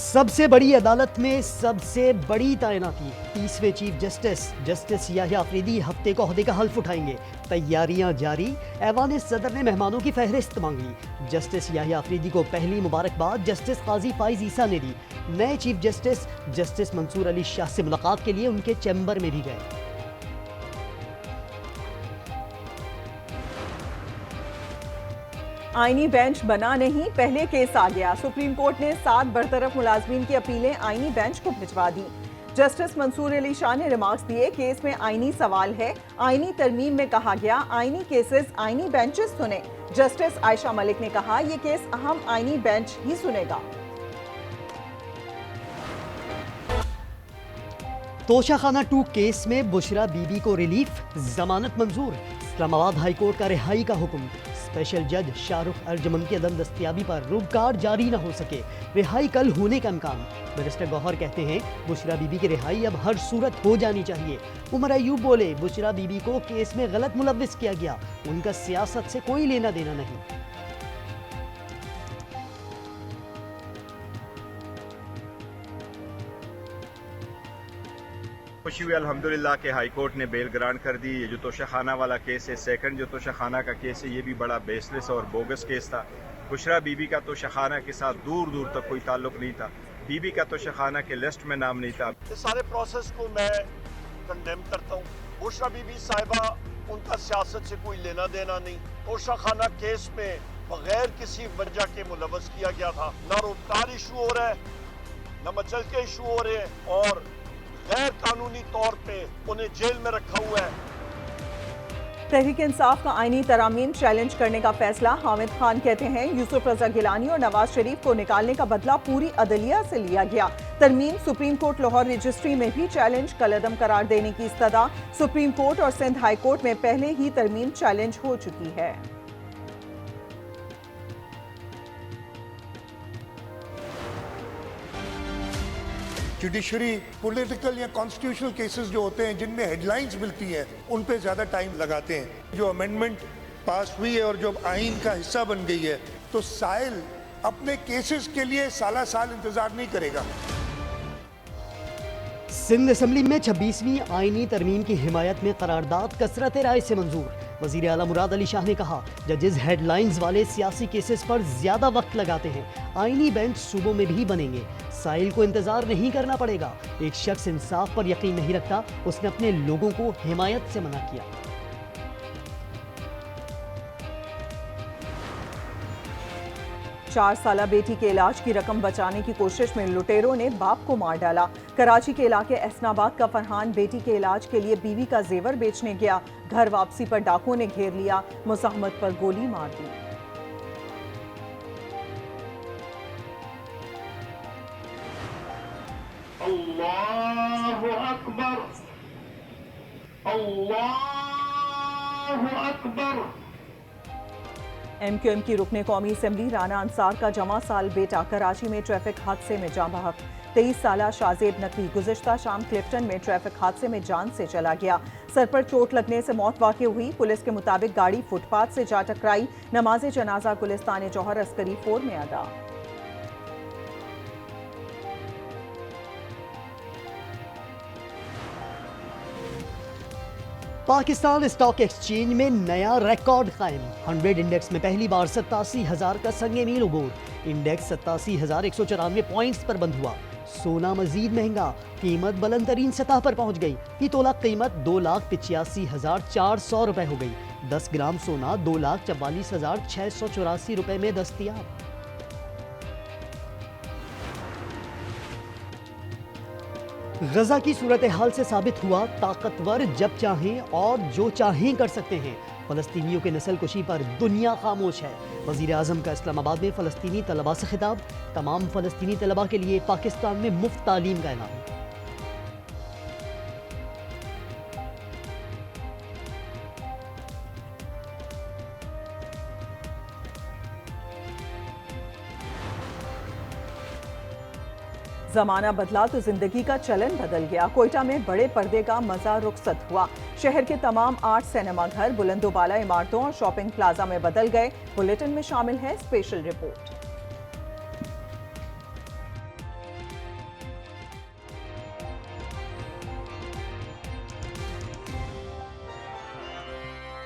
सबसे बड़ी अदालत में सबसे बड़ी तैनाती 30वें चीफ जस्टिस याहिया अफरीदी हफ्ते को ओहदे का हल्फ उठाएंगे। तैयारियां जारी। ऐवान सदर ने मेहमानों की फहरिस्त मांगी। जस्टिस याहिया अफरीदी को पहली मुबारकबाद जस्टिस काजी फाइज ईसा ने दी। नए चीफ जस्टिस मंसूर अली शाह से मुलाकात के लिए उनके चैम्बर में भी गए। आईनी बेंच बना नहीं, पहले केस आ गया। सुप्रीम कोर्ट ने 7 बरतरफ मुलाजमीन की अपीलें आईनी बेंच को भिजवा दी। जस्टिस मंसूर अली शाह ने रिमार्क्स दिए, केस में आईनी सवाल है। आईनी तरमीम में कहा गया आईनी केसेस आईनी बेंचेस सुने। जस्टिस आयशा मलिक ने कहा यह केस अहम आईनी बेंच ही सुनेगा। तोशाखाना 2 केस में बुशरा बीबी को रिलीफ, जमानत मंजूर। इस्लामाबाद हाई कोर्ट का रिहाई का हुक्म। स्पेशल जज शाहरुख अर्जमन की अदम दस्तयाबी पर रुककार जारी न हो सके, रिहाई कल होने का इम्कान। बैरिस्टर गौहर कहते हैं बुशरा बीबी की रिहाई अब हर सूरत हो जानी चाहिए। उमर अयूब बोले बुशरा बीबी को केस में गलत मुलव्विस किया गया, उनका सियासत से कोई लेना देना नहीं। खुशी हुई अल्हम्दुलिल्लाह के हाई कोर्ट ने बेल ग्रांट कर दी। ये जो तोशाखाना वाला केस है, सेकंड जो तोशाखाना का केस है, ये भी बड़ा बेसलेस और बोगस केस था। बुशरा बीबी का तोशाखाना के साथ दूर दूर तक कोई ताल्लुक नहीं था। बीबी का तोशाखाना के लिस्ट में नाम नहीं था। इस सारे प्रोसेस को मैं कंडेम करता हूँ। बुशरा बीबी साहिबा, उनका सियासत से कोई लेना देना नहीं। तोशाखाना केस में बगैर किसी वजह के मुलव्वस किया गया था। न रोजगार इशू हो रहा है, न मचल के इशू हो रहे हैं और गैर कानूनी तौर पे उन्हें जेल में रखा हुआ है। तहरीक इंसाफ का आईनी तरामीम चैलेंज करने का फैसला। हामिद खान कहते हैं यूसुफ रजा गिलानी और नवाज शरीफ को निकालने का बदला पूरी अदलिया से लिया गया। तरमीम सुप्रीम कोर्ट लाहौर रजिस्ट्री में भी चैलेंज कलअदम करार देने की इस्तदा। सुप्रीम कोर्ट और सिंध हाई कोर्ट में पहले ही तरमीम चैलेंज हो चुकी है। जुडिशरी पॉलिटिकल या कॉन्स्टिट्यूशनल केसेस जो होते हैं जिनमें हेडलाइंस मिलती हैं उन पे ज़्यादा टाइम लगाते हैं। जो अमेंडमेंट पास हुई है और जो आइन का हिस्सा बन गई है, तो साइल अपने केसेस के लिए साला साल इंतजार नहीं करेगा। सिंध असम्बली में 26वीं आईनी तरमीम की हिमायत में करारदाद कसरत राय से मंजूर। वजीर आला मुराद अली शाह ने कहा जजेस हेडलाइंस वाले सियासी केसेस पर ज्यादा वक्त लगाते हैं, आईनी बेंच सूबों में भी बनेंगे। साइल को इंतजार नहीं करना पड़ेगा। एक शख्स इंसाफ पर यकीन नहीं रखता, उसने अपने लोगों को हिमायत से मना किया। चार साला बेटी के इलाज की रकम बचाने की कोशिश में लुटेरों ने बाप को मार डाला। कराची के इलाके एहसनाबाद का फरहान बेटी के इलाज के लिए बीवी का जेवर बेचने गया। घर वापसी पर डाकुओं ने घेर लिया, मुज़ाहमत पर गोली मार दी। अल्लाहु अकबर, अल्लाहु अकबर। MQM की रुकने कौमी असम्बली राना अंसार का जमा साल बेटा कराची में ट्रैफिक हादसे में जाँ बहक। 23 साला शाजेब नकवी गुज़िश्ता शाम क्लिफ्टन में ट्रैफिक हादसे में जान से चला गया। सर पर चोट लगने से मौत वाक़ई हुई। पुलिस के मुताबिक गाड़ी फुटपाथ से जा टकराई। नमाज जनाजा गुलिस्तान जौहर अस्करी 4 में अदा। पाकिस्तान स्टॉक एक्सचेंज में नया रिकॉर्ड कायम। 100 इंडेक्स में पहली बार 87,000 का संगे मील उबूर। इंडेक्स 87,194 पॉइंट्स पर बंद हुआ। सोना मजीद महंगा, कीमत बुलंद तरीन सतह पर पहुंच गई। फी तोला कीमत 2,85,400 रुपए हो गई। 10 ग्राम सोना 2,44,684 रुपए में दस्तयाब। गजा की सूरत हाल से साबित हुआ ताकतवर जब चाहें और जो चाहें कर सकते हैं। फलस्तीनियों के नस्ल कुशी पर दुनिया खामोश है। वजीर आजम का इस्लामाबाद में फलस्तीनी तलबा से खिताब। तमाम फलस्तीनी तलबा के लिए पाकिस्तान में मुफ्त तालीम का ऐलान। जमाना बदला तो जिंदगी का चलन बदल गया। कोयटा में बड़े पर्दे का मजा रुखसत हुआ। शहर के तमाम 8 सिनेमा घर बुलंदोबाला इमारतों और शॉपिंग प्लाजा में बदल गए। बुलेटिन में शामिल है स्पेशल रिपोर्ट।